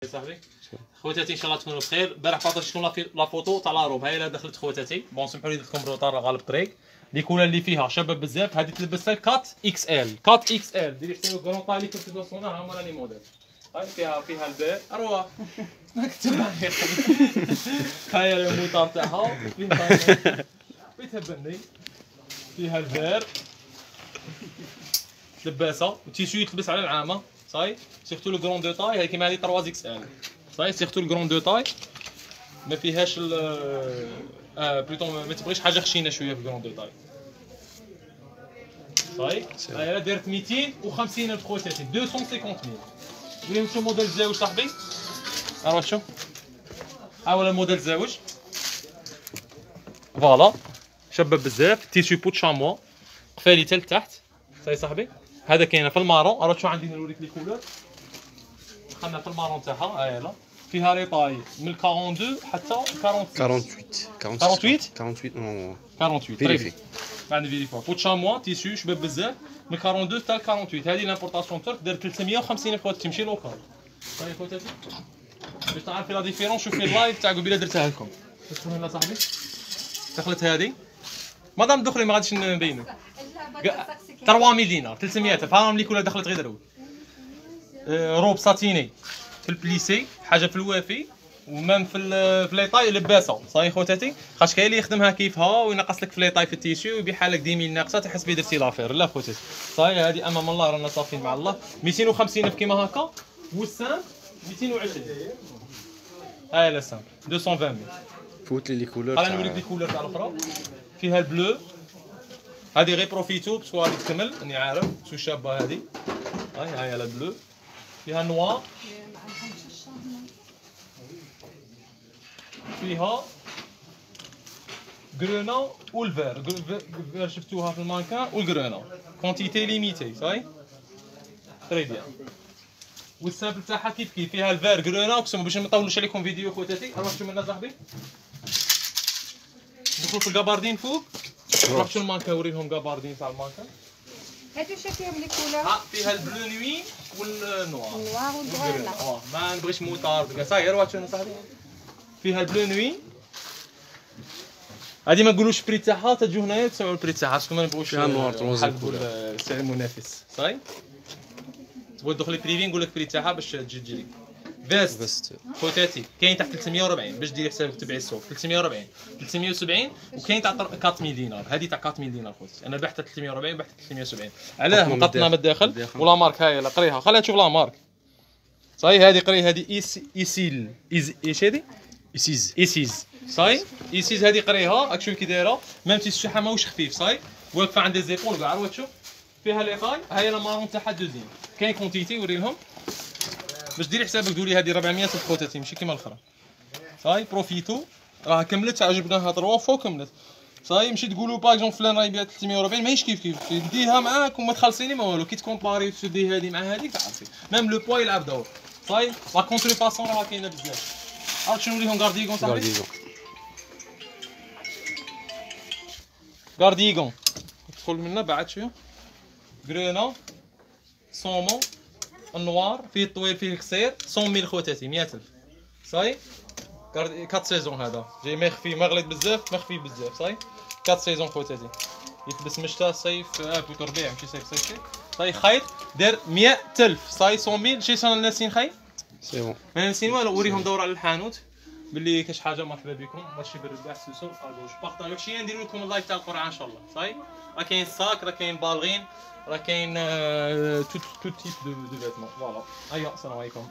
صاحبي خواتاتي ان شاء الله تكونوا بخير. البارح بارطاجيت لكم لا فوتو تاع لا روب، هاي لا دخلت خواتاتي. بون سمحوا لي درت لكم روطار غالب طريق. لي كولر اللي فيها شباب بزاف، هذه تلبسها 4 اكس ال 4 اكس ال ديري حتى كرون طاي اللي كنت توصلونا ها هما راني موديل. هاي فيها الباء ارواح كتب عليها. هاي الموطار تاعها فيها بني، فيها الفير لباسه وتيشو يتلبس على العامه. صاي سيرتو لو كرون دو طاي، هاي كيما هذه 3 اكس ال. صاي سيرتو الكرون دو طاي ما فيهاش بلوتو ما تبغيش حاجه خشينه شويه في الكرون دو طاي. صاي هاي دارت 250 الف خواتاتي 250000. وريهم شو موديل الزاوج صاحبي. ها شوف ها هو الموديل الزاوج فوالا شباب بزاف. تيشو بوت شاموا قفالي حتى لتحت. صاي صاحبي هذا كاينه في المارون. راه شو عندي نوريك لي كولور. دخلنا في المارون تاعها هاي لا فيها لي طاي من 42 حتى 48 تري ما عندي فيريفوا بوت شاموا تيشو شباب بزاف من 42 حتى 48. هذه لامبورطاسيون ترك دار 350 الف خواتاتي ماشي لوكال. صاي خواتاتي باش تعرفي لا ديفيرونس شوفي اللايف تاع قبيله درتها لكم. شوفوا هنا صاحبي دخلت هذه مادام دخلي ما غاديش نبينك 3000 دينار 300 الف. هاهم لي كولها دخلت غير دروب. روب ساتيني في البليسي حاجه في الوافي ومام في لي طاي لباسه. صاي خواتاتي خاطش كاين اللي يخدمها كيفها وينقص لك في لي طاي في التيشو ويبيعها لك 10000 ناقصه تحس بيه درتي لافير. لا خواتاتي صاي هذه امام الله رانا صافيين مع الله. 250 الف كيما هكا والسام 220. هاي لا سام 220000. فوت لي كولور. خليني نوريك لي كولور تاع الاخرى. فيها البلو هذه غير بروفيتو باسكو غادي تكمل راني عارف شو شابه هذه. هاي لا بلو فيها نوار فيها غرونا والفير. الفير شفتوها في المانكان والغرونا كونتيتي ليميتي. صاي تري بيان. والسامبل تاعها كيف فيها الفير غرونا. اقسم باش ما نطولش عليكم فيديو خواتاتي. روح شوف منا صاحبي ندخلوا في الكاباردين فوق. روح شوف المانكا وريهم كاباردين تاع المانكا. هادو شا فيهم لي كولور. فيها البلو نوي والنوار. النوار والغرنا. ما نبغيش موطار صاير. روح شوف صاحبي فيها البلو نوي. هادي ما نقولوش البري تاعها تجو هنايا تسمعوا البري تاعها باسكو ما نبغوش نحاربوا السعر المنافس. صاي تبغي تدخلي بريفي نقول لك بري تاعها باش تجي تجري. فيست خواتاتي كاين تاع 340 باش ديري حسابك تبعي السوق 340 370 وكاين تاع 4000 دينار. هذه تاع 4000 دينار خواتاتي. انا بعتها 340 بعت 370. علاه مقطنا من الداخل ولا مارك. هاي لا قريها خليها تشوف لا مارك. صاي هذه قري هذه ايسيل ايش هذه ايسيز. صاي ايسيز هذه قريها راك شوف كي دايره ميم تي الشحه ماهوش خفيف. صاي واقفه عند الزيبون كاع روح تشوف فيها لي طاي. هاي لا مارون تاعها دوزين كاين كونتيتي وري لهم باش ديري حسابك دولي هذه 400 الف خواتاتي ماشي كيما الاخرى. صاي بروفيتو راه كملت عجبناها 3 فوق كملت. صاي مشي تقولوا باغ اكزومبل فلان راه يبيع 340 ماهيش كيف ديها معاك وما تخلصيني ما والو. كي تكومباري تشدي هذه مع هذيك تعرفي ميم لو بوا يلعب دور. صاي لا كونتري فاسون راه كاينه بزاف. عرفت شنو ليهم غارديغون صاحبي. غارديغون تدخل منا بعد شويه غرونا سومون النوار فيه الطويل فيه القصير 100000 خواتاتي 100000. صاي 4 سيزون هذا جاي ما يخفي ما غليظ بزاف ما خفيف بزاف. صاي 4 سيزون خواتاتي يلبس مشتا صيف فوت ربيع ماشي صيف. صاي خيط دار 100000. صاي 100000 شي صار ناسين خيط سي بون ما ناسين والو. وريهم دوره على الحانوت باللي كاش حاجه مرحبا بكم. ماشي بالرباح سوسو ابوش بارطاجيو شي ندير لكم اللايف تاع القرعه ان شاء الله. صاي راه كاين الصاك راه كاين بالغين راه كاين تو تيب دو فيتمون. فوالا هيا السلام عليكم.